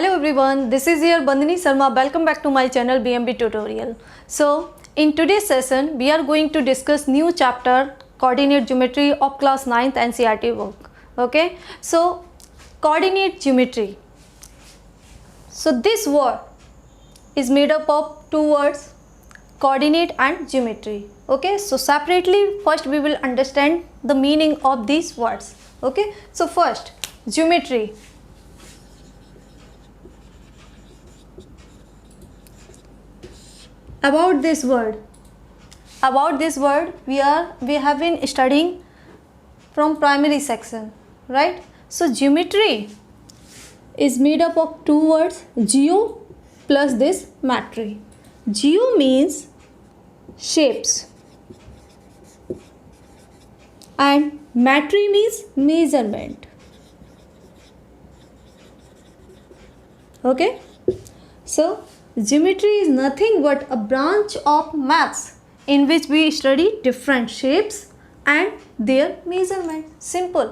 Hello everyone, this is your Bandhani Sharma. Welcome back to my channel BMB Tutorial. So in today's session we are going to discuss new chapter coordinate geometry of class 9th NCERT book. Okay, so coordinate geometry. So this word is made up of two words, coordinate and geometry. Okay, so separately first we will understand the meaning of these words. Okay, so first geometry. About this word we have been studying from primary section, right? So geometry is made up of two words, geo plus this metry. Geo means shapes and metry means measurement. Okay, so geometry is nothing but a branch of maths in which we study different shapes and their measurement. Simple.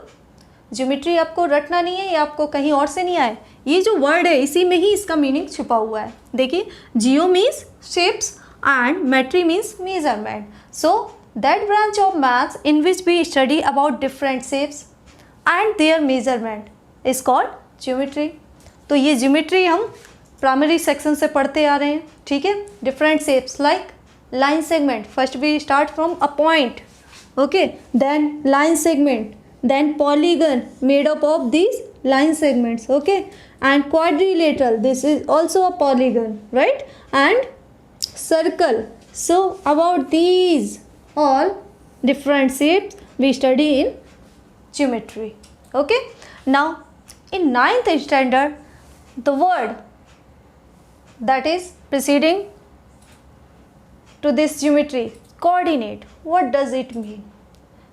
Geometry आपको रटना नहीं है या आपको कहीं और से नहीं आए, ये जो वर्ड है इसी में ही इसका मीनिंग छुपा हुआ है. देखिए, geo means shapes and metry means measurement. So that branch of maths in which we study about different shapes and their measurement is called geometry. तो ये ज्योमेट्री हम प्राइमरी सेक्शन से पढ़ते आ रहे हैं. ठीक है, different shapes like line segment. First we start from a point. Okay, then line segment, then polygon made up of these line segments. Okay, and quadrilateral, this is also a polygon, right? And circle. So about these all different shapes we study in geometry. Okay, now in 9th standard the word that is preceding to this geometry, coordinate, what does it mean?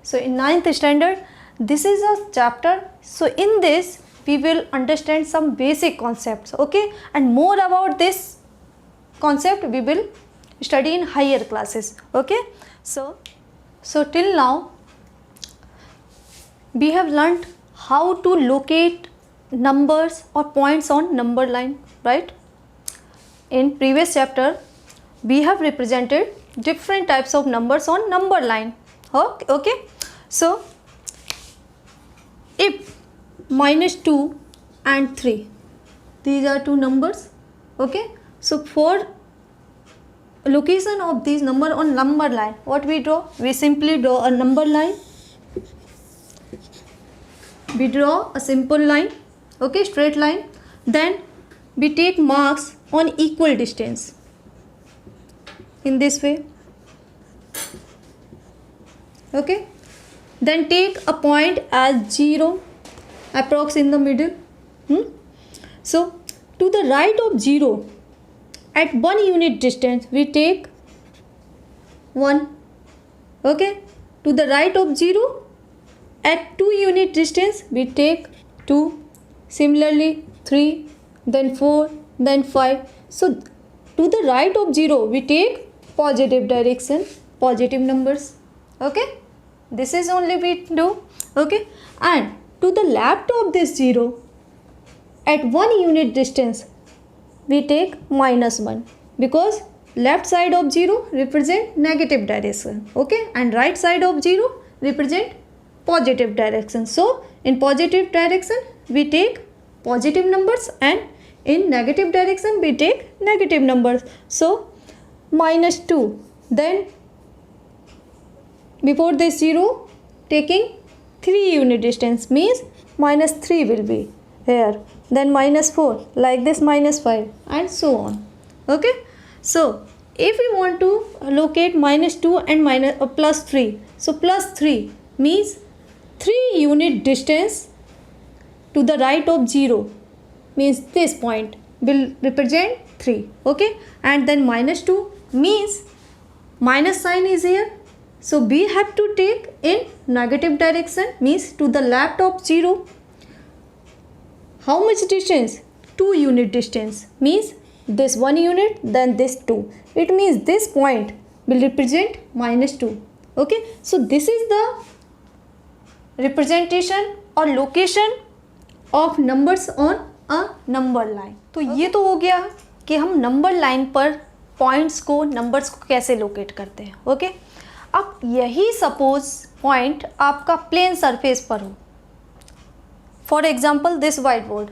So in 9th standard this is a chapter, so in this we will understand some basic concepts. Okay, and more about this concept we will study in higher classes. Okay, so till now we have learnt how to locate numbers or points on number line, right? In previous chapter we have represented different types of numbers on number line. Okay, so if -2 and 3, these are two numbers. Okay, so for location of these number on number line, what we draw? We simply draw a number line. We draw a simple line, okay, straight line. Then we take marks on equal distance in this way. Okay, then take a point as 0 approx in the middle. So to the right of 0 at 1 unit distance we take 1. Okay, to the right of 0 at 2 unit distance we take 2. Similarly 3, then 4, then 5. So to the right of 0 we take positive direction, positive numbers. Okay, this is only we do. Okay, and to the left of this 0 at 1 unit distance we take -1 because left side of 0 represent negative direction. Okay, and right side of 0 represent positive direction. So in positive direction we take positive numbers and in negative direction we take negative numbers. So -2, then before this 0 taking 3 unit distance means -3 will be here, then -4, like this -5 and so on. Okay, so if we want to locate -2 and +3, so +3 means 3 unit distance to the right of 0 means this point will represent 3. Okay, and then -2 means minus sign is here. So we have to take in negative direction means to the left of 0. How much distance? 2 unit distance means this 1 unit, then this 2. It means this point will represent -2. Okay, so this is the representation or location of numbers on a number line. तो ये तो हो गया कि हम number line पर points को, numbers को कैसे लोकेट करते हैं। ओके, अब यही सपोज पॉइंट आपका प्लेन सरफेस पर हो, for example this white board.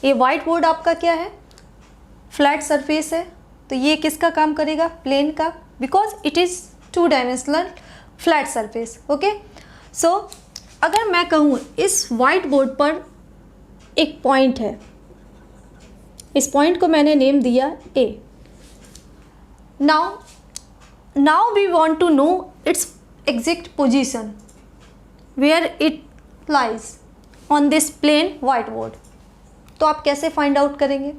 ये वाइट बोर्ड आपका क्या है, फ्लैट सरफेस है, तो ये किसका काम करेगा, प्लेन का, because it is 2 dimensional flat surface. Okay, so अगर मैं कहूँ इस वाइट बोर्ड पर एक पॉइंट है, इस पॉइंट को मैंने नेम दिया A. Now we want to know its exact position where it lies on this plane white board. तो आप कैसे फाइंड आउट करेंगे,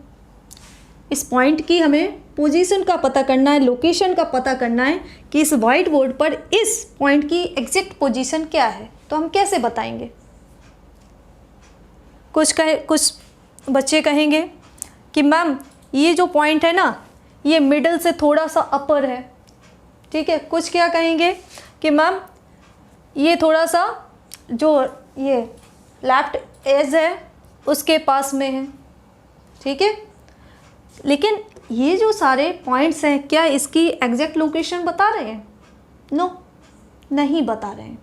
इस पॉइंट की हमें पोजीशन का पता करना है, लोकेशन का पता करना है कि इस वाइट बोर्ड पर इस पॉइंट की एग्जैक्ट पोजीशन क्या है। तो हम कैसे बताएंगे, कुछ बच्चे कहेंगे कि मैम ये जो पॉइंट है ना, ये मिडल से थोड़ा सा अपर है, ठीक है। कुछ क्या कहेंगे कि मैम ये थोड़ा सा जो ये लेफ्ट एज है उसके पास में है, ठीक है। लेकिन ये जो सारे पॉइंट्स हैं, क्या इसकी एग्जैक्ट लोकेशन बता रहे हैं? नो, नहीं बता रहे हैं,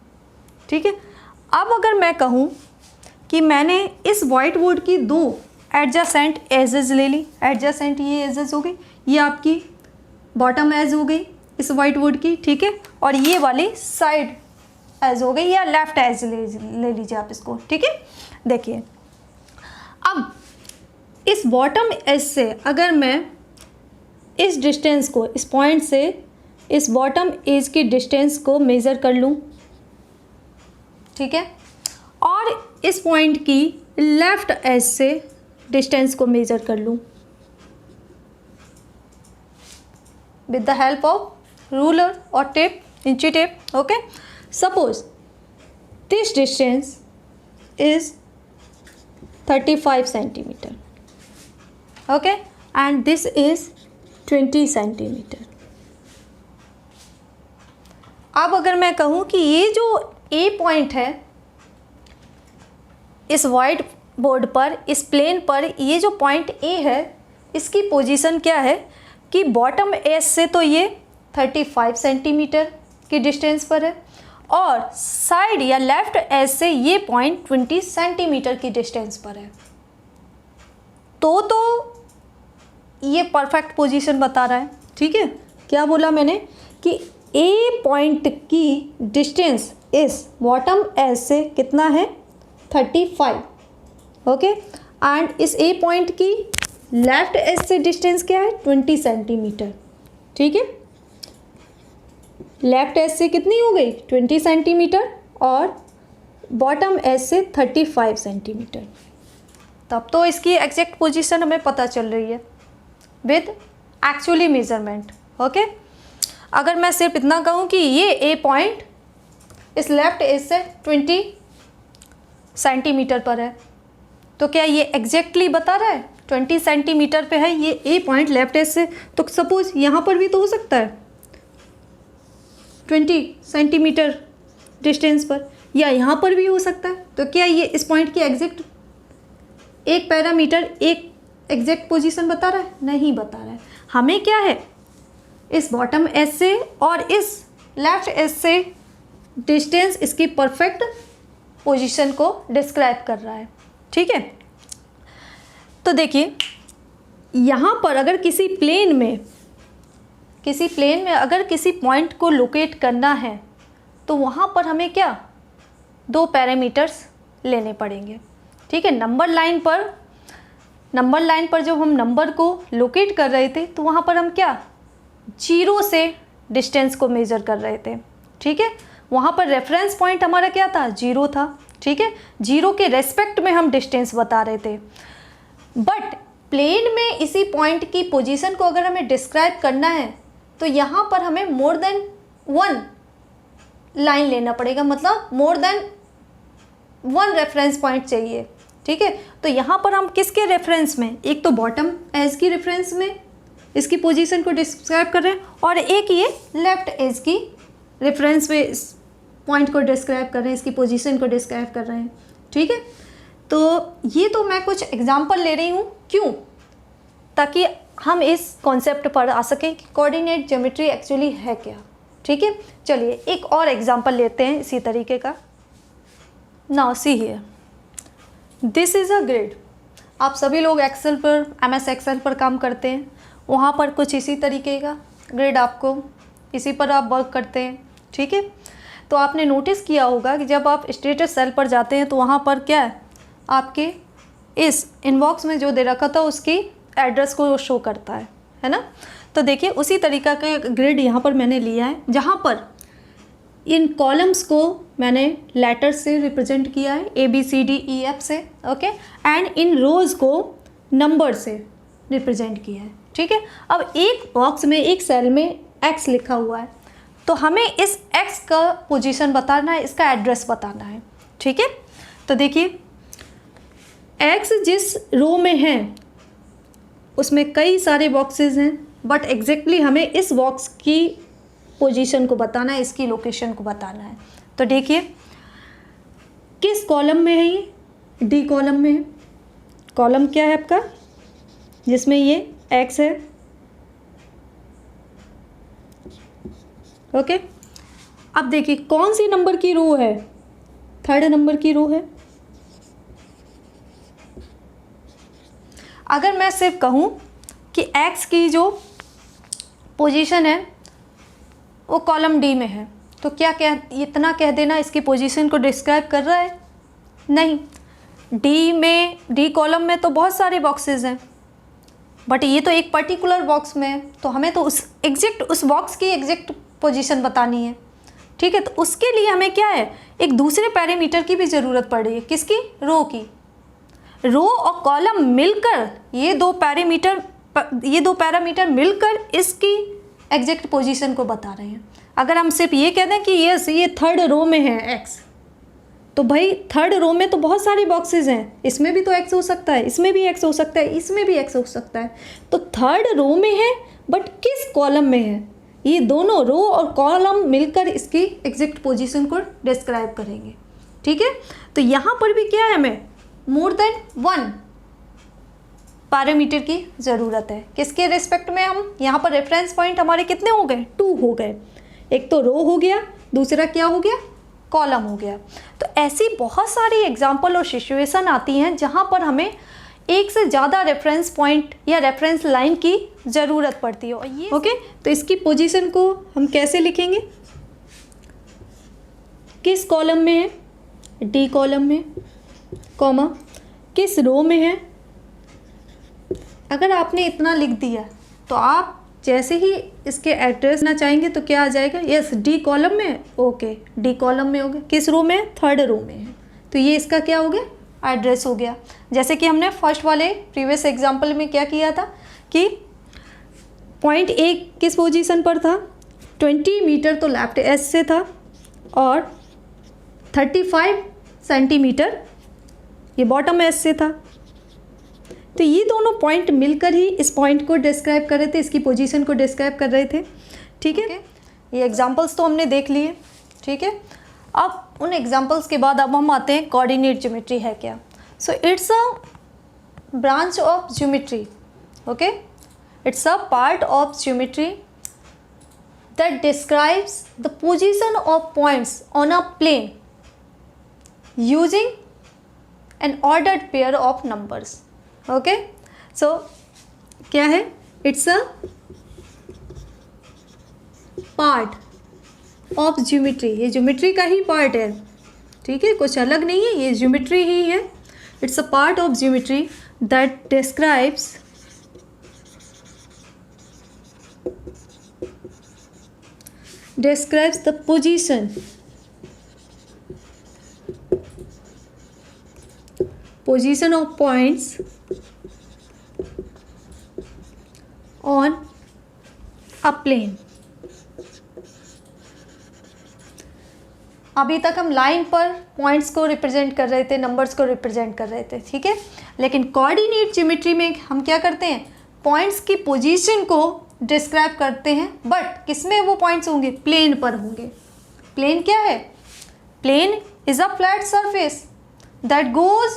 ठीक है। अब अगर मैं कहूँ कि मैंने इस वाइट बोर्ड की 2 एडजेसेंट एजेस ले ली, एडजेसेंट ये एजेस हो गई, ये आपकी बॉटम एज हो गई इस वाइट बोर्ड की, ठीक है, और ये वाली साइड एज हो गई या लेफ्ट एज ले लीजिए आप इसको, ठीक है। देखिए अब इस बॉटम एज से अगर मैं इस डिस्टेंस को, इस पॉइंट से इस बॉटम एज की डिस्टेंस को मेज़र कर लूँ, ठीक है, और इस पॉइंट की लेफ्ट एज से डिस्टेंस को मेज़र कर लूँ with the help of ruler और टेप, इंची tape. Okay, suppose this distance is 35 centimetre, okay, and this is 20 centimetre. अब अगर मैं कहूँ कि ये जो ए पॉइंट है इस वाइट बोर्ड पर, इस प्लेन पर, ये जो पॉइंट ए है इसकी पोजीशन क्या है कि बॉटम एज से तो ये 35 सेंटीमीटर की डिस्टेंस पर है और साइड या लेफ्ट एज से ये पॉइंट 20 सेंटीमीटर की डिस्टेंस पर है। तो ये परफेक्ट पोजीशन बता रहा है, ठीक है। क्या बोला मैंने कि ए पॉइंट की डिस्टेंस इस बॉटम एज से कितना है, 35, ओके, एंड इस ए पॉइंट की लेफ्ट एज से डिस्टेंस क्या है, 20 सेंटीमीटर, ठीक है। लेफ्ट एज से कितनी हो गई, 20 सेंटीमीटर, और बॉटम एज से 35 सेंटीमीटर। तब तो इसकी एग्जैक्ट पोजीशन हमें पता चल रही है विद एक्चुअली मेजरमेंट, ओके। अगर मैं सिर्फ इतना कहूँ कि ये ए पॉइंट इस लेफ्ट एज से 20 सेंटीमीटर पर है, तो क्या ये एग्जैक्टली बता रहा है 20 सेंटीमीटर पे है ये ए पॉइंट लेफ्ट एज से? तो सपोज यहाँ पर भी तो हो सकता है 20 सेंटीमीटर डिस्टेंस पर, या यहाँ पर भी हो सकता है। तो क्या ये इस पॉइंट की एग्जैक्ट एक पैरामीटर, एक एग्जैक्ट पोजीशन बता रहा है? नहीं बता रहा है। हमें क्या है, इस बॉटम एज से और इस लेफ्ट एज से डिस्टेंस इसकी परफेक्ट पोजीशन को डिस्क्राइब कर रहा है, ठीक है। तो देखिए यहाँ पर अगर किसी प्लेन में अगर किसी पॉइंट को लोकेट करना है तो वहाँ पर हमें क्या, 2 पैरामीटर्स लेने पड़ेंगे, ठीक है। नंबर लाइन पर जब हम नंबर को लोकेट कर रहे थे तो वहाँ पर हम क्या, 0 से डिस्टेंस को मेज़र कर रहे थे, ठीक है। वहाँ पर रेफरेंस पॉइंट हमारा क्या था, 0 था, ठीक है। 0 के रेस्पेक्ट में हम डिस्टेंस बता रहे थे। बट प्लेन में इसी पॉइंट की पोजीशन को अगर हमें डिस्क्राइब करना है तो यहाँ पर हमें मोर देन 1 लाइन लेना पड़ेगा, मतलब मोर देन 1 रेफरेंस पॉइंट चाहिए, ठीक है। तो यहाँ पर हम किसके रेफरेंस में, एक तो बॉटम एज की रेफरेंस में इसकी पोजीशन को डिस्क्राइब कर रहे हैं, और एक ये लेफ्ट एज की रेफरेंस में इस पॉइंट को डिस्क्राइब कर रहे हैं, इसकी पोजीशन को डिस्क्राइब कर रहे हैं, ठीक है। तो ये तो मैं कुछ एग्जांपल ले रही हूँ, क्यों? ताकि हम इस कॉन्सेप्ट पर आ सकें कि कोऑर्डिनेट ज्योमेट्री एक्चुअली है क्या। ठीक है, चलिए एक और एग्जांपल लेते हैं इसी तरीके का। Now see here, this is a grid. आप सभी लोग एक्सेल पर, MS एक्सेल पर काम करते हैं, वहाँ पर कुछ इसी तरीके का ग्रिड आपको, इसी पर आप वर्क करते हैं। ठीक है, तो आपने नोटिस किया होगा कि जब आप स्टेटस सेल पर जाते हैं तो वहाँ पर क्या है, आपके इस इनबॉक्स में जो दे रखा था उसकी एड्रेस को शो करता है ना। तो देखिए उसी तरीका का ग्रिड यहाँ पर मैंने लिया है, जहाँ पर इन कॉलम्स को मैंने लेटर से रिप्रेजेंट किया है, ABCDEF से, ओके, एंड इन रोज़ को नंबर से रिप्रेजेंट किया है। ठीक है, अब एक बॉक्स में, एक सेल में X लिखा हुआ है, तो हमें इस X का पोजीशन बताना है, इसका एड्रेस बताना है। ठीक है, तो देखिए X जिस रो में है उसमें कई सारे बॉक्सेस हैं, बट एग्जैक्टली हमें इस बॉक्स की पोजीशन को बताना है, इसकी लोकेशन को बताना है। तो देखिए किस कॉलम में है ये, D कॉलम में है। कॉलम क्या है आपका, जिसमें ये X है, ओके। अब देखिए कौन सी नंबर की रो है, 3rd नंबर की रो है। अगर मैं सिर्फ कहूँ कि X की जो पोजीशन है वो कॉलम D में है, तो क्या इतना कह देना इसकी पोजीशन को डिस्क्राइब कर रहा है? नहीं। D कॉलम में तो बहुत सारे बॉक्सेस हैं, बट ये तो एक पर्टिकुलर बॉक्स में है, तो हमें तो उस बॉक्स की एग्जैक्ट पोजीशन बतानी है। ठीक है, तो उसके लिए हमें क्या है, एक दूसरे पैरामीटर की भी ज़रूरत पड़ रही है। किसकी? रो की। रो और कॉलम मिलकर ये दो पैरामीटर मिलकर इसकी एग्जैक्ट पोजीशन को बता रहे हैं। अगर हम सिर्फ ये कह दें कि यस ये 3rd रो में है X, तो भाई 3rd रो में तो बहुत सारे बॉक्सेस हैं, इसमें भी तो X हो सकता है, इसमें भी X हो सकता है, इसमें भी X हो सकता है। तो 3rd रो में है, बट किस कॉलम में है, ये दोनों रो और कॉलम मिलकर इसकी एग्जैक्ट पोजीशन को डिस्क्राइब करेंगे। ठीक है, तो यहाँ पर भी क्या है, हमें मोर देन 1 पैरामीटर की ज़रूरत है। किसके रिस्पेक्ट में? हम यहाँ पर रेफरेंस पॉइंट हमारे कितने हो गए? 2 हो गए। एक तो रो हो गया, दूसरा क्या हो गया? कॉलम हो गया। तो ऐसी बहुत सारी एग्जाम्पल और सिचुएशन आती हैं जहाँ पर हमें एक से ज़्यादा रेफरेंस पॉइंट या रेफरेंस लाइन की ज़रूरत पड़ती है। और ये ओके, तो इसकी पोजीशन को हम कैसे लिखेंगे? किस कॉलम में है? D कॉलम में, कॉमा किस रो में है? अगर आपने इतना लिख दिया तो आप जैसे ही इसके एड्रेस ना चाहेंगे तो क्या आ जाएगा? यस, D कॉलम में, ओके, D कॉलम में हो गया। किस रो में? 3rd रो में है, तो ये इसका क्या हो गया? एड्रेस हो गया। जैसे कि हमने फर्स्ट वाले प्रीवियस एग्जांपल में क्या किया था कि पॉइंट A किस पोजीशन पर था? 20 मीटर तो लेफ्ट एज से था और 35 सेंटीमीटर ये बॉटम एज से था। तो ये दोनों पॉइंट मिलकर ही इस पॉइंट को डिस्क्राइब कर रहे थे, इसकी पोजीशन को डिस्क्राइब कर रहे थे। ठीक है, ये एग्जांपल्स तो हमने देख लिए। ठीक है, अब उन एग्जांपल्स के बाद अब हम आते हैं कोऑर्डिनेट ज्योमेट्री है क्या। So it's a branch of geometry, okay, it's a part of geometry that describes the position of points on a plane using an ordered pair of numbers. Okay, so क्या है? It's a part of geometry, ये geometry का ही part है। ठीक है, कुछ अलग नहीं है, ये ज्योमेट्री ही है। It's a part of geometry that describes the position of points on a plane। अभी तक हम लाइन पर पॉइंट्स को रिप्रेजेंट कर रहे थे, नंबर्स को रिप्रेजेंट कर रहे थे। ठीक है, लेकिन कोऑर्डिनेट ज्योमेट्री में हम क्या करते हैं? पॉइंट्स की पोजीशन को डिस्क्राइब करते हैं, बट किसमें वो पॉइंट्स होंगे? प्लेन पर होंगे। प्लेन क्या है? Plane is a flat surface that goes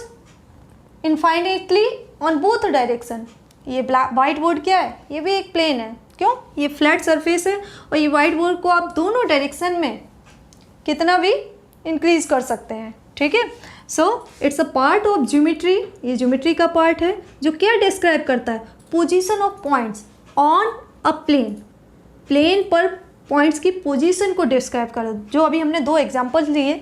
infinitely on both direction. ये वाइट बोर्ड क्या है, ये भी एक प्लेन है, क्यों, ये फ्लैट सरफेस है और ये वाइट बोर्ड को आप दोनों डायरेक्शन में कितना भी इंक्रीज कर सकते हैं, ठीक है। So it's a part of geometry, ये ज्योमेट्री का पार्ट है जो क्या डिस्क्राइब करता है, position of points on a plane, plane पर पॉइंट्स की पोजीशन को डिस्क्राइब कर, जो अभी हमने 2 एग्जांपल्स लिए,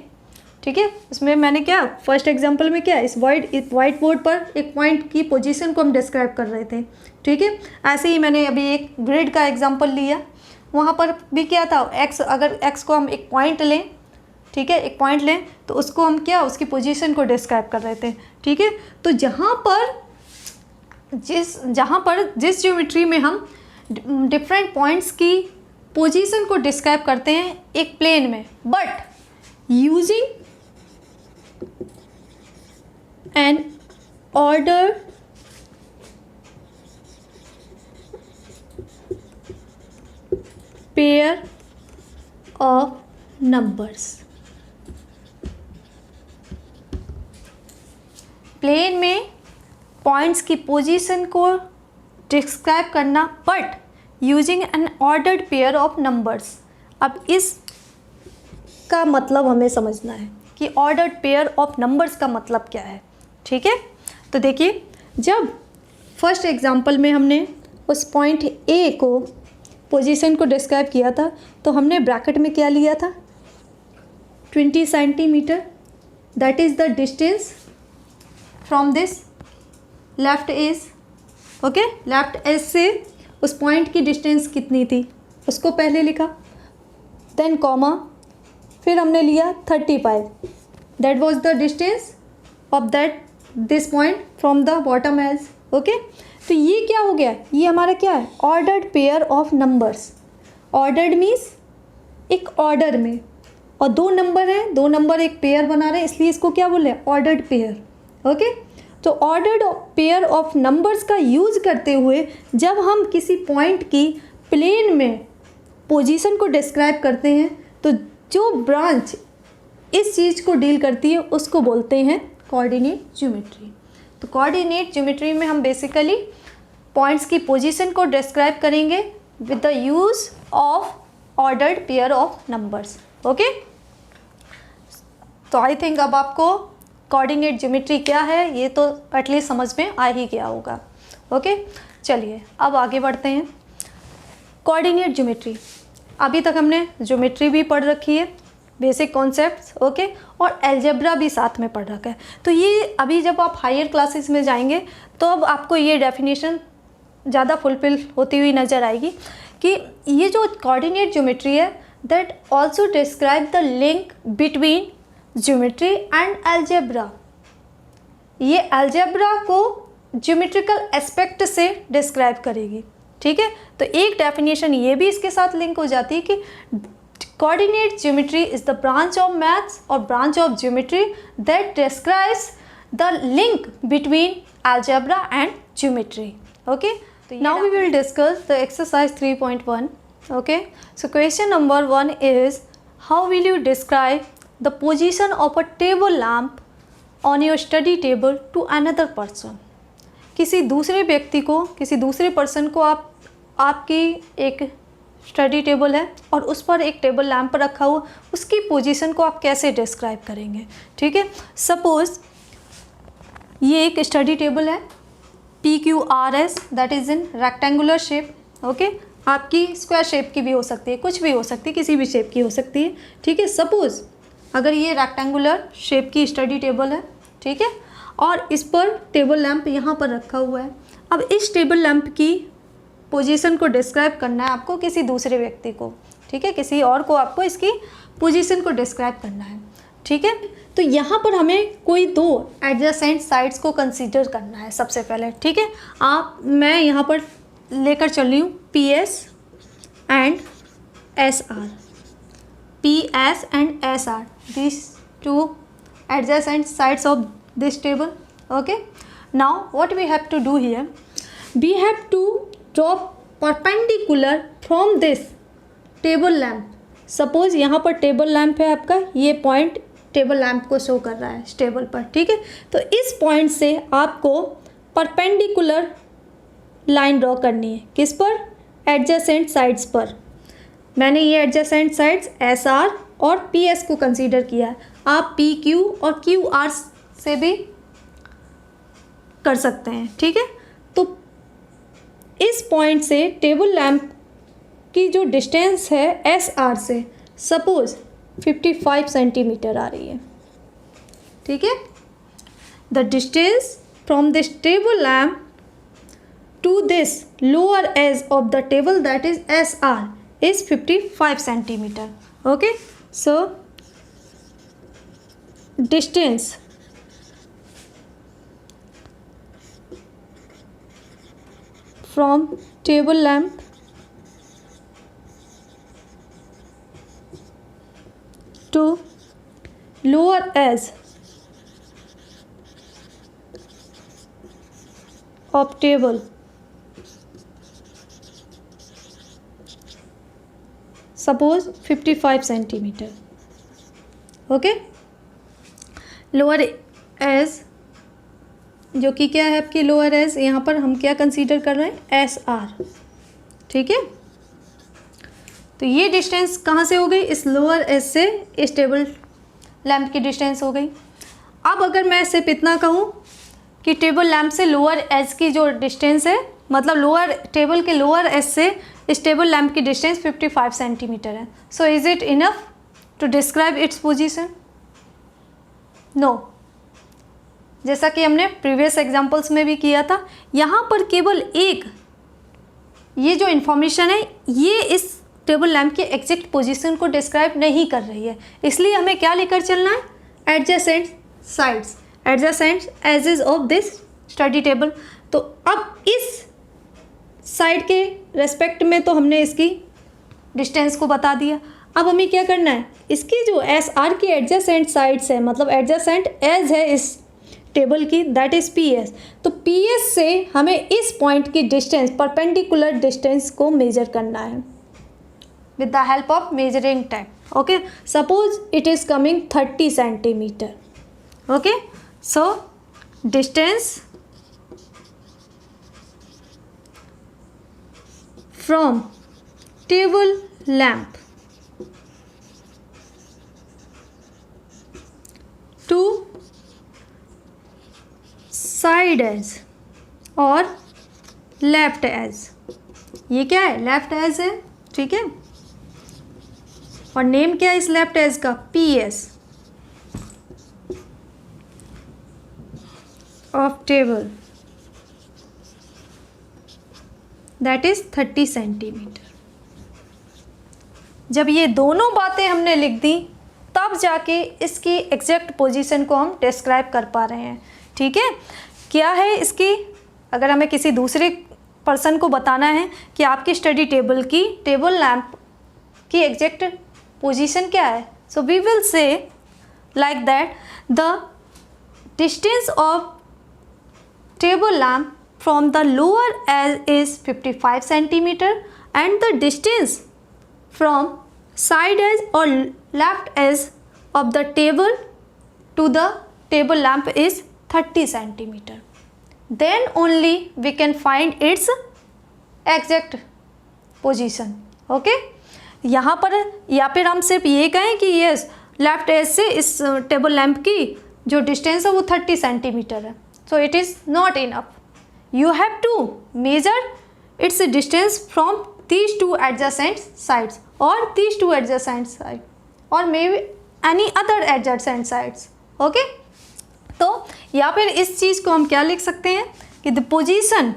ठीक है। उसमें मैंने क्या, फर्स्ट एग्जांपल में क्या, इस वाइट बोर्ड पर एक पॉइंट की पोजीशन को हम डिस्क्राइब कर रहे थे, ठीक है। ऐसे ही मैंने अभी एक ग्रिड का एग्जांपल लिया, वहाँ पर भी क्या था, एक्स, अगर एक्स को हम एक पॉइंट लें, ठीक है, एक पॉइंट लें तो उसको हम क्या, उसकी पोजीशन को डिस्क्राइब कर रहे थे, ठीक है। तो जहाँ पर जिस ज्योमेट्री में हम डिफरेंट पॉइंट्स की पोजीशन को डिस्क्राइब करते हैं एक प्लेन में, but using an order pair of numbers, plane में पॉइंट्स की पोजीशन को डिस्क्राइब करना but using an ordered pair of numbers. अब इस का मतलब हमें समझना है कि ऑर्डर्ड पेयर ऑफ नंबर्स का मतलब क्या है, ठीक है। तो देखिए, जब फर्स्ट एग्जांपल में हमने उस पॉइंट ए को पोजीशन को डिस्क्राइब किया था तो हमने ब्रैकेट में क्या लिया था, 20 centimetre, that is the distance from this left edge, okay, left edge से उस पॉइंट की डिस्टेंस कितनी थी उसको पहले लिखा, देन कॉमा, फिर हमने लिया 35, that was the distance of this point from the bottom edge, okay. तो ये क्या हो गया, ये हमारा क्या है, ordered pair of numbers. Ordered means एक ऑर्डर में, और 2 नंबर हैं, 2 नंबर एक पेयर बना रहे हैं, इसलिए इसको क्या बोले, ऑर्डर्ड पेयर, ओके। तो ऑर्डर्ड पेयर ऑफ नंबर्स का यूज़ करते हुए जब हम किसी पॉइंट की प्लेन में पोजीशन को डिस्क्राइब करते हैं तो जो ब्रांच इस चीज़ को डील करती है उसको बोलते हैं कोऑर्डिनेट ज्योमेट्री। तो कोऑर्डिनेट ज्योमेट्री में हम बेसिकली पॉइंट्स की पोजीशन को डिस्क्राइब करेंगे with the use of ordered pair of numbers, okay. तो आई थिंक अब आपको कोऑर्डिनेट ज्योमेट्री क्या है ये तो एटलीस्ट समझ में आ ही गया होगा, ओके। चलिए अब आगे बढ़ते हैं। कोऑर्डिनेट ज्योमेट्री, अभी तक हमने ज्योमेट्री भी पढ़ रखी है, बेसिक कॉन्सेप्ट्स, ओके, और अलजेब्रा भी साथ में पढ़ रखा है। तो ये अभी जब आप हायर क्लासेस में जाएंगे तो अब आपको ये डेफिनेशन ज़्यादा फुलफिल होती हुई नज़र आएगी कि ये जो कोऑर्डिनेट ज्योमेट्री है that also describe the link between geometry and algebra. ये अलजेब्रा को ज्योमेट्रिकल एस्पेक्ट से डिस्क्राइब करेगी, ठीक है। तो एक डेफिनेशन ये भी इसके साथ लिंक हो जाती है कि coordinate geometry is the branch of maths और branch of geometry that describes the link between algebra and geometry, okay. Now we will discuss the exercise 3.1, okay. So question number 1 is how will you describe the position of a table lamp on your study table to another person। किसी दूसरे व्यक्ति को, किसी दूसरे person को आपकी एक study table है और उस पर एक टेबल लैम्प रखा हुआ, उसकी पोजीशन को आप कैसे डिस्क्राइब करेंगे, ठीक है। सपोज ये एक स्टडी टेबल है PQRS, that is in rectangular shape, okay. आपकी स्क्वायर शेप की भी हो सकती है, कुछ भी हो सकती है, किसी भी शेप की हो सकती है, ठीक है। सपोज़ अगर ये रेक्टेंगुलर शेप की स्टडी टेबल है, ठीक है, और इस पर टेबल लैंप यहाँ पर रखा हुआ है। अब इस टेबल लैंप की पोजीशन को डिस्क्राइब करना है आपको किसी दूसरे व्यक्ति को, ठीक है, किसी और को आपको इसकी पोजीशन को डिस्क्राइब करना है, ठीक है। तो यहाँ पर हमें कोई 2 एडजेसेंट साइड्स को कंसीडर करना है सबसे पहले, ठीक है। मैं यहाँ पर लेकर चल रही हूँ PS and SR, PS and SR, these 2 adjacent sides of this table, okay. Now what we have to do here, we have to draw perpendicular from this table lamp। Suppose यहाँ पर टेबल लैम्प है आपका, ये point table lamp को show कर रहा है table पर, ठीक है। तो इस पॉइंट से आपको परपेंडिकुलर लाइन ड्रॉ करनी है, किस पर, एडजेसेंट साइड्स पर। मैंने ये एडजेसेंट साइड्स एस आर और पी एस को कंसीडर किया है, आप पी क्यू और क्यू आर से भी कर सकते हैं, ठीक है। तो इस पॉइंट से टेबल लैंप की जो डिस्टेंस है एस आर से सपोज 55 सेंटीमीटर आ रही है, ठीक है। The distance from this table lamp to this lower edge of the table, that is SR, is 55 centimeter. Okay, so distance from table lamp to lower edge of table suppose 55 centimetre, okay. Lower edge जो कि क्या है आपकी lower as, यहाँ पर हम क्या consider कर रहे हैं, एस आर, ठीक है। तो ये डिस्टेंस कहाँ से हो गई, इस लोअर एज से इस टेबल लैंप की डिस्टेंस हो गई। अब अगर मैं सिर्फ इतना कहूँ कि टेबल लैंप से लोअर एज की जो डिस्टेंस है, मतलब लोअर टेबल के लोअर एज से इस टेबल लैंप की डिस्टेंस 55 सेंटीमीटर है, so is it enough to describe its position? No. जैसा कि हमने प्रीवियस एग्जांपल्स में भी किया था, यहाँ पर केवल एक ये जो इन्फॉर्मेशन है ये इस टेबल लैंप के एग्जैक्ट पोजीशन को डिस्क्राइब नहीं कर रही है, इसलिए हमें क्या लेकर चलना है, adjacent sides, adjacent edges of this study table. तो अब इस साइड के रेस्पेक्ट में तो हमने इसकी डिस्टेंस को बता दिया, अब हमें क्या करना है, इसकी जो एस आर की एडजेसेंट साइड्स है, मतलब एडजेसेंट एज है इस टेबल की, दैट इज़ पी एस। तो पी एस से हमें इस पॉइंट की डिस्टेंस, परपेंडिकुलर डिस्टेंस को मेजर करना है with the help of measuring tap, okay. Suppose it is coming 30 centimetre, okay. So distance from table lamp to side edge और left edge, ये क्या है, लेफ्ट एज है, ठीक है। और नेम क्या है इस लेफ्ट एज का, P S of table, that is 30 centimetre. जब ये दोनों बातें हमने लिख दी तब जाके इसकी एग्जैक्ट पोजीशन को हम डिस्क्राइब कर पा रहे हैं, ठीक है। क्या है इसकी, अगर हमें किसी दूसरे पर्सन को बताना है कि आपकी स्टडी टेबल की, टेबल लैंप की एग्जैक्ट पोजीशन क्या है, so we will say like that the distance of table lamp from the lower edge is 55 centimeter and the distance from side edge or left edge of the table to the table lamp is 30 centimeter. Then only we can find its exact position, okay। यहाँ पर या फिर हम सिर्फ ये कहें कि yes left edge से इस टेबल लैंप की जो डिस्टेंस है वो 30 सेंटीमीटर है, so it is not enough. You have to measure its distance from these two adjacent sides or these two adjacent sides or maybe any other adjacent sides, okay। तो या फिर इस चीज़ को हम क्या लिख सकते हैं कि the position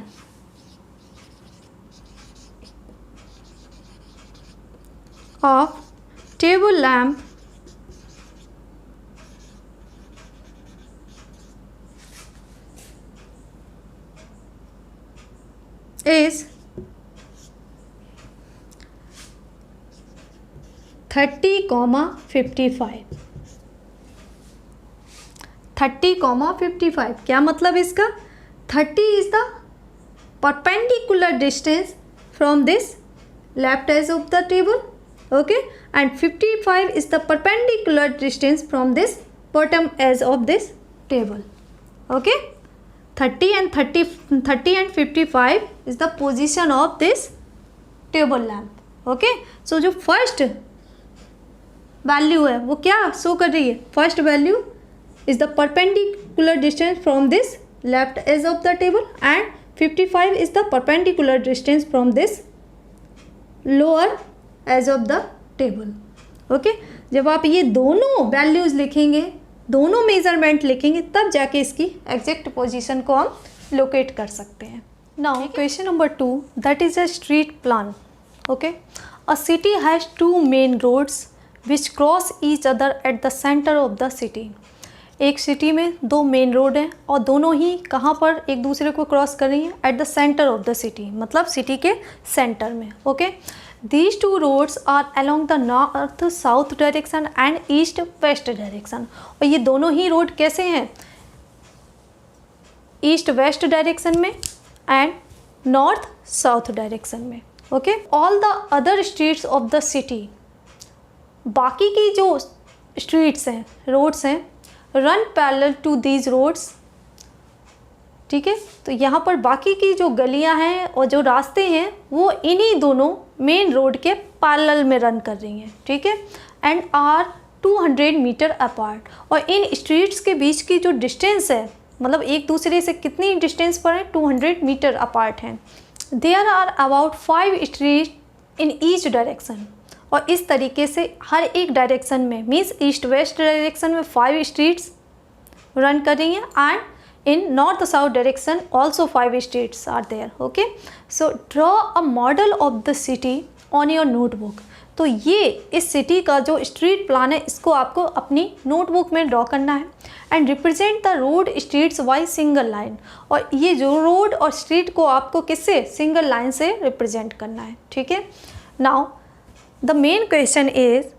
of table lamp is 30,55। 30,55 क्या मतलब इसका, 30 is the perpendicular distance from this left edge of the table, okay, and 55 is the perpendicular distance from this bottom edge of this table, okay. 30 and 55 is the position of this table lamp, okay. So जो first value है वो क्या show कर रही है, first value is the perpendicular distance from this left edge of the table and 55 is the perpendicular distance from this lower edge of the table, okay. जब आप ये दोनों वैल्यूज़ लिखेंगे, दोनों मेजरमेंट लिखेंगे, तब जाके इसकी एग्जैक्ट पोजीशन को हम लोकेट कर सकते हैं। Now question number 2, that is a street plan, okay. A city has 2 main roads which cross each other at the centre of the city. एक सिटी में 2 मेन रोड हैं और दोनों ही कहाँ पर एक दूसरे को क्रॉस कर रही हैं, eight the centre of the city, मतलब सिटी के सेंटर में, okay. These 2 roads are along the north south direction and east west direction। और ये दोनों ही रोड कैसे हैं, ईस्ट वेस्ट डायरेक्शन में एंड नॉर्थ साउथ डायरेक्शन में, ओके। All the other streets of the city, बाकी की जो स्ट्रीट्स हैं, रोड्स हैं, run parallel to these roads, ठीक है। तो यहाँ पर बाकी की जो गलियाँ हैं और जो रास्ते हैं वो इन्हीं दोनों मेन रोड के पैरेलल में रन कर रही हैं, ठीक है, एंड आर 200 मीटर अपार्ट। और इन स्ट्रीट्स के बीच की जो डिस्टेंस है, मतलब एक दूसरे से कितनी डिस्टेंस पर है, 200 मीटर अपार्ट हैं। There are about 5 street in each direction. और इस तरीके से हर एक डायरेक्शन में, मीन्स ईस्ट वेस्ट डायरेक्शन में 5 स्ट्रीट्स रन कर रही हैं and in north south direction also 5 streets are there, okay। so draw a model of the city on your notebook। तो ये इस सिटी का जो स्ट्रीट प्लान है इसको आपको अपनी नोटबुक में ड्रॉ करना है and represent the road streets by single line. और ये जो रोड और स्ट्रीट को आपको किससे, सिंगल लाइन से रिप्रेजेंट करना है, ठीक है। Now the main question is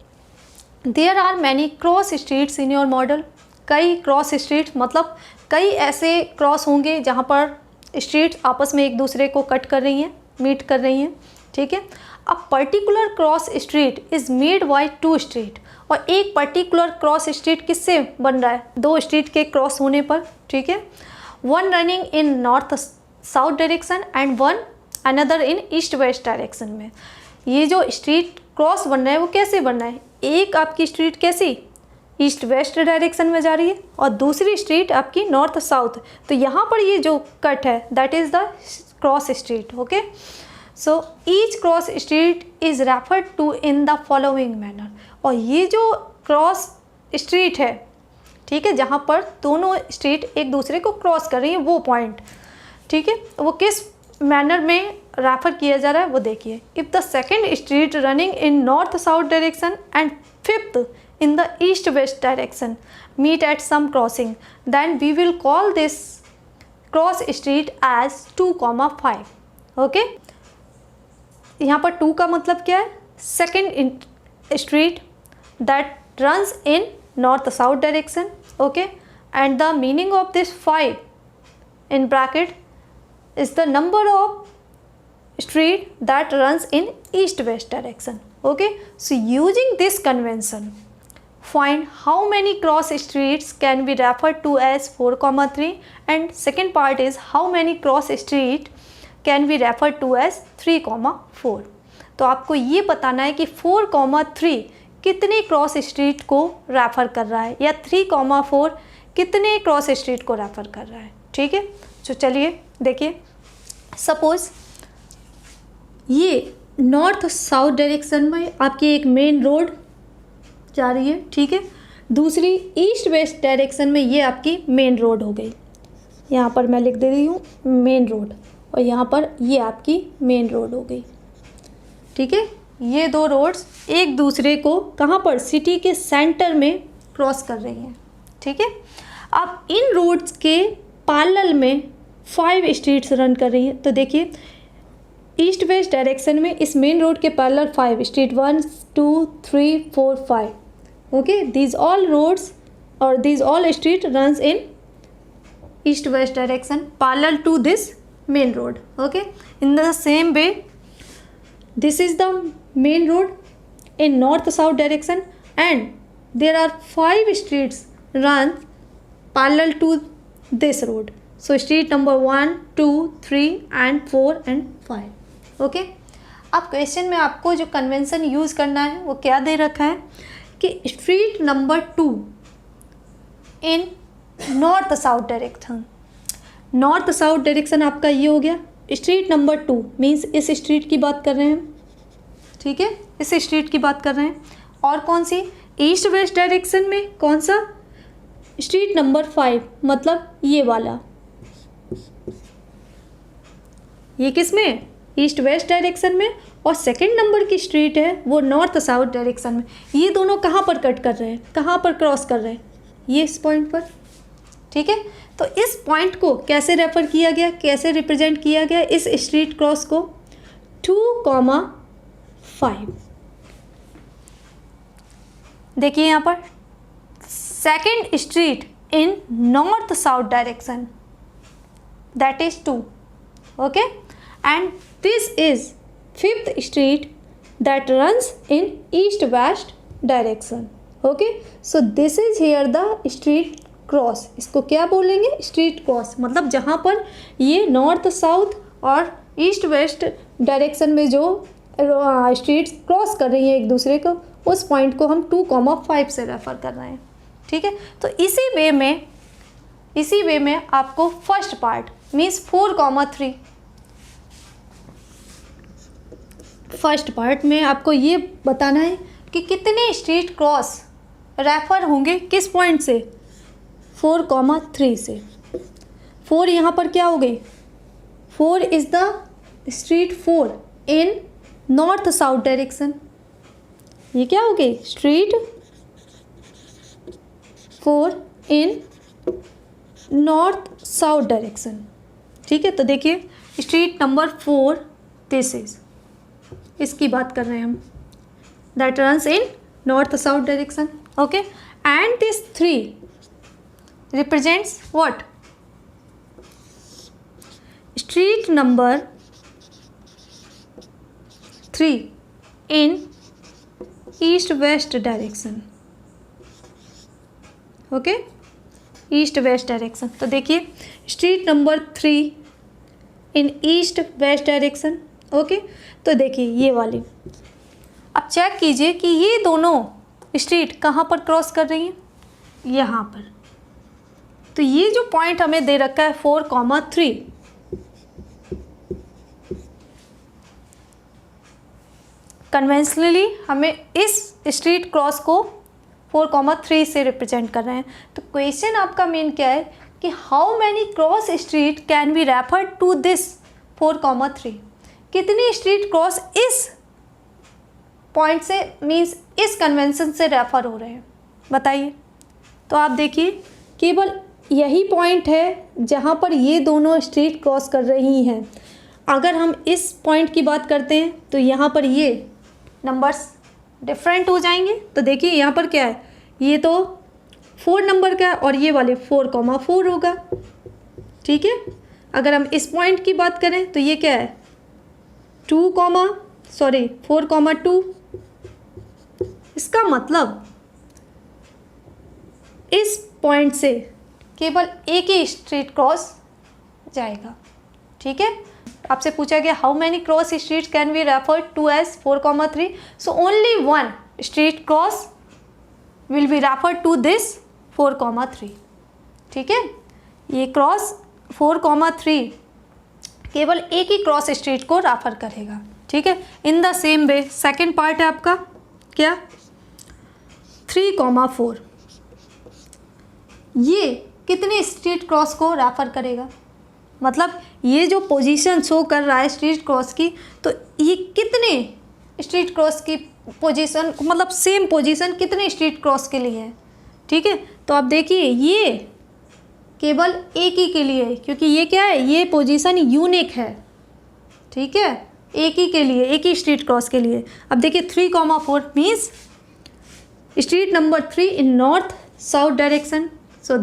there are many cross streets in your model. कई क्रॉस स्ट्रीट मतलब कई ऐसे क्रॉस होंगे जहाँ पर स्ट्रीट्स आपस में एक दूसरे को कट कर रही हैं, मीट कर रही हैं, ठीक है। A particular cross street is made by 2 street. और एक पर्टिकुलर क्रॉस स्ट्रीट किससे बन रहा है, 2 स्ट्रीट के क्रॉस होने पर, ठीक है। One running in north south direction and one another in east west direction में। ये जो स्ट्रीट क्रॉस बन रहा है वो कैसे बन रहा है, एक आपकी स्ट्रीट कैसी ईस्ट वेस्ट डायरेक्शन में जा रही है और दूसरी स्ट्रीट आपकी नॉर्थ साउथ। तो यहाँ पर ये जो कट है that is the cross street, okay. So each cross street is referred to in the following manner. और ये जो क्रॉस स्ट्रीट है, ठीक है, जहाँ पर दोनों स्ट्रीट एक दूसरे को क्रॉस कर रही हैं, वो पॉइंट, ठीक है, वो किस मैनर में रेफर किया जा रहा है वो देखिए। If the second street running in north south direction and fifth in the east west direction meet at some crossing, then we will call this cross street as 2,5, okay। यहाँ पर 2 का मतलब क्या है, second street that runs in north south direction, okay, and the meaning of this 5 in bracket is the number of street that runs in east west direction, okay। So using this convention, find how many cross streets can be referred to as 4,3 and second part is how many cross street can be referred to as 3,4। तो आपको ये बताना है कि 4,3 कितने cross street को refer कर रहा है या 3,4 कितने क्रॉस स्ट्रीट को रेफ़र कर रहा है, ठीक है। तो चलिए देखिए, सपोज़ ये नॉर्थ साउथ डायरेक्शन में आपकी एक मेन रोड जा रही है, ठीक है। दूसरी ईस्ट वेस्ट डायरेक्शन में ये आपकी मेन रोड हो गई, यहाँ पर मैं लिख दे रही हूँ मेन रोड, और यहाँ पर ये आपकी मेन रोड हो गई, ठीक है। ये 2 रोड्स एक दूसरे को कहाँ पर, सिटी के सेंटर में क्रॉस कर रही हैं, ठीक है। अब इन रोड्स के पैरेलल में 5 स्ट्रीट्स रन कर रही हैं। तो देखिए ईस्ट वेस्ट डायरेक्शन में इस मेन रोड के parallel 5 street 1 2 3 4 5, okay, these all roads or these all street runs in east west direction parallel to this main road, okay। In the same way this is the main road in north-south direction and there are 5 streets run parallel to this road. So street number 1, 2, 3 and 4 and 5. Okay. अब question में आपको जो convention use करना है वो क्या दे रखा है कि street number 2 in north south direction. North south direction आपका ये हो गया. स्ट्रीट नंबर 2 मीन्स इस स्ट्रीट की बात कर रहे हैं हम. ठीक है, इस स्ट्रीट की बात कर रहे हैं. और कौन सी? ईस्ट वेस्ट डायरेक्शन में कौन सा? स्ट्रीट नंबर 5 मतलब ये वाला. ये किस में? ईस्ट वेस्ट डायरेक्शन में. और सेकंड नंबर की स्ट्रीट है वो नॉर्थ साउथ डायरेक्शन में. ये दोनों कहाँ पर कट कर रहे हैं, कहाँ पर क्रॉस कर रहे हैं? ये इस पॉइंट पर. ठीक है, तो इस पॉइंट को कैसे रेफर किया गया, कैसे रिप्रेजेंट किया गया इस स्ट्रीट क्रॉस को? 2,5. देखिए यहाँ पर second street in north south direction, that is 2. Okay, and this is 5th street that runs in east west direction. Okay, so this is here the street cross. इसको क्या बोलेंगे? Street cross. मतलब जहाँ पर ये नॉर्थ साउथ और east west direction में जो स्ट्रीट्स क्रॉस कर रही हैं एक दूसरे को, उस पॉइंट को हम 2,5 से रेफर कर रहे हैं. ठीक है, तो इसी वे में आपको first part means 4,3. First part में आपको ये बताना है कि कितने स्ट्रीट क्रॉस रेफर होंगे किस पॉइंट से? 4,3 से. 4 यहाँ पर क्या हो गई? 4 is the street 4 in north south direction. ये क्या हो गई? स्ट्रीट 4 इन नॉर्थ साउथ डायरेक्शन. ठीक है, तो देखिए स्ट्रीट नंबर 4 दिस इज, इसकी बात कर रहे हैं हम, that runs in north south direction. Okay, and this 3 represents what? Street number 3 in east west direction. Okay, east west direction. तो देखिए स्ट्रीट नंबर 3 इन ईस्ट वेस्ट डायरेक्शन. ओके, तो देखिए ये वाली. अब चेक कीजिए कि ये दोनों स्ट्रीट कहाँ पर क्रॉस कर रही हैं? यहाँ पर. तो ये जो पॉइंट हमें दे रखा है 4,3, कन्वेंशनली हमें इस स्ट्रीट क्रॉस को 4,3 से रिप्रेजेंट कर रहे हैं. तो क्वेश्चन आपका मेन क्या है कि how many cross street can be refer to this 4,3? कितनी स्ट्रीट क्रॉस इस पॉइंट से मीन्स इस कन्वेंशन से रेफर हो रहे हैं, बताइए. तो आप देखिए केवल यही पॉइंट है जहाँ पर ये दोनों स्ट्रीट क्रॉस कर रही हैं. अगर हम इस पॉइंट की बात करते हैं तो यहाँ पर ये नंबर्स डिफरेंट हो जाएंगे. तो देखिए यहाँ पर क्या है, ये तो 4 नंबर का है और ये वाले 4,4 होगा. ठीक है, अगर हम इस पॉइंट की बात करें तो ये क्या है? 4,2. इसका मतलब इस पॉइंट से केवल एक ही स्ट्रीट क्रॉस जाएगा. ठीक है, आपसे पूछा गया how many cross street can be refer to as 4,3. So only 1 street cross will be refer to this 4,3. ठीक है, ये क्रॉस 4,3 केवल एक ही क्रॉस स्ट्रीट को रेफर करेगा. ठीक है, in the same way second part है आपका क्या? 3,4. ये कितने स्ट्रीट क्रॉस को रेफर करेगा? मतलब ये जो पोजीशन शो कर रहा है स्ट्रीट क्रॉस की, तो ये कितने स्ट्रीट क्रॉस की पोजीशन, मतलब सेम पोजीशन कितने स्ट्रीट क्रॉस के लिए है? ठीक है, तो आप देखिए ये केवल एक ही के लिए है क्योंकि ये क्या है? ये पोजीशन यूनिक है. ठीक है, एक ही के लिए, एक ही स्ट्रीट क्रॉस के लिए. अब देखिए 3,4 means street number 3 in north south direction. So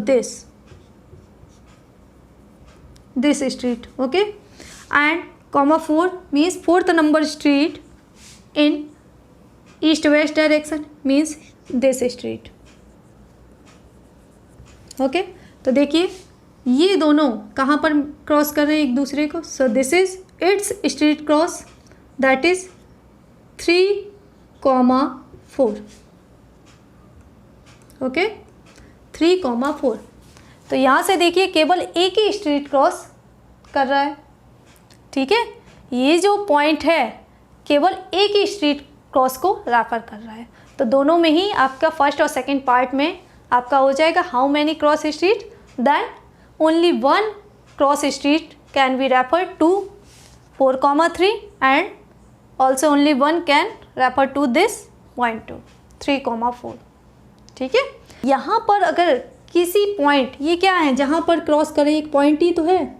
this street. Okay, and 4 means 4th number street in east west direction means this street. Okay, तो देखिए ये दोनों कहाँ पर क्रॉस कर रहे हैं एक दूसरे को। सो this is it's street cross, that is 3,4। Okay, 3,4। तो यहाँ से देखिए केवल एक ही स्ट्रीट क्रॉस कर रहा है, ठीक है। ये जो पॉइंट है केवल एक ही स्ट्रीट क्रॉस को रेफर कर रहा है। तो दोनों में ही आपका फर्स्ट और सेकंड पार्ट में आपका हो जाएगा how many cross street, then only one cross street can be refer to 4,3 and also only one can refer to this point to 3,4, ठीक है। यहाँ पर अगर किसी पॉइंट, ये क्या है जहाँ पर क्रॉस करें, एक पॉइंट ही तो है,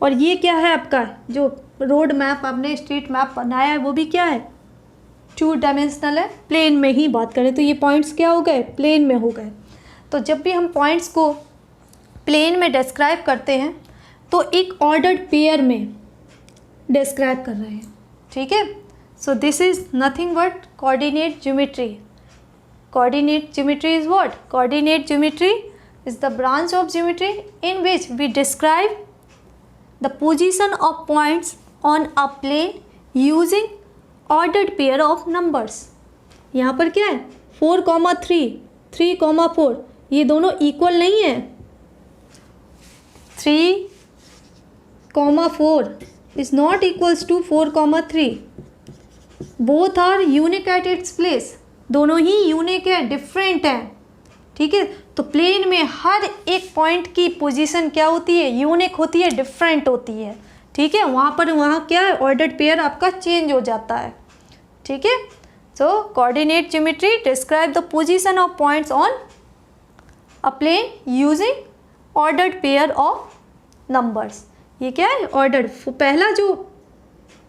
और ये क्या है आपका जो रोड मैप आपने स्ट्रीट मैप बनाया है वो भी क्या है, 2 डायमेंशनल है, प्लेन में ही बात करें तो ये पॉइंट्स क्या हो गए, प्लेन में हो गए। तो जब भी हम पॉइंट्स को प्लेन में डिस्क्राइब करते हैं तो एक ऑर्डर्ड पेयर में डिस्क्राइब कर रहे हैं, ठीक है। So this is nothing but coordinate geometry. Coordinate geometry is what? Coordinate geometry is the branch of geometry in which we describe the position of points on a plane using ordered pair of numbers। यहाँ पर क्या है 4,3, 3,4, ये दोनों equal नहीं है। 3,4 is not equals to 4,3, both are unique at its place। दोनों ही unique है, डिफरेंट है, ठीक है। तो प्लेन में हर एक पॉइंट की पोजीशन क्या होती है, यूनिक होती है, डिफरेंट होती है, ठीक है। वहाँ क्या है, ऑर्डर्ड पेयर आपका चेंज हो जाता है, ठीक है। So coordinate geometry describe the position of points on a plane using ordered pair of numbers. ये क्या है, ऑर्डर्ड। पहला जो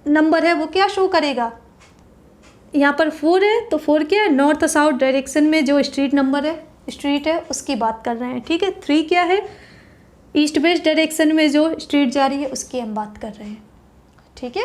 नंबर है वो क्या शो करेगा, यहाँ पर 4 है तो 4 क्या है, नॉर्थ साउथ डायरेक्शन में जो स्ट्रीट नंबर है, स्ट्रीट है उसकी बात कर रहे हैं, ठीक है। 3 क्या है, ईस्ट वेस्ट डायरेक्शन में जो स्ट्रीट जा रही है उसकी हम बात कर रहे हैं, ठीक है।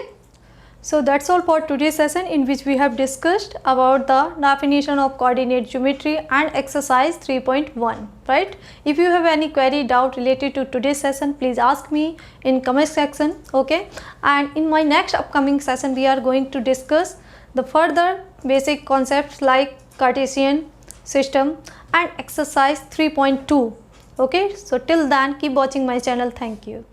So that's all for today session in which we have discussed about the definition of coordinate geometry and exercise 3.1, right. If you have any query doubt related to today session please ask me in comment section, okay. And in my next upcoming session we are going to discuss the further basic concepts like Cartesian system and exercise 3.2, okay. So till then keep watching my channel. Thank you.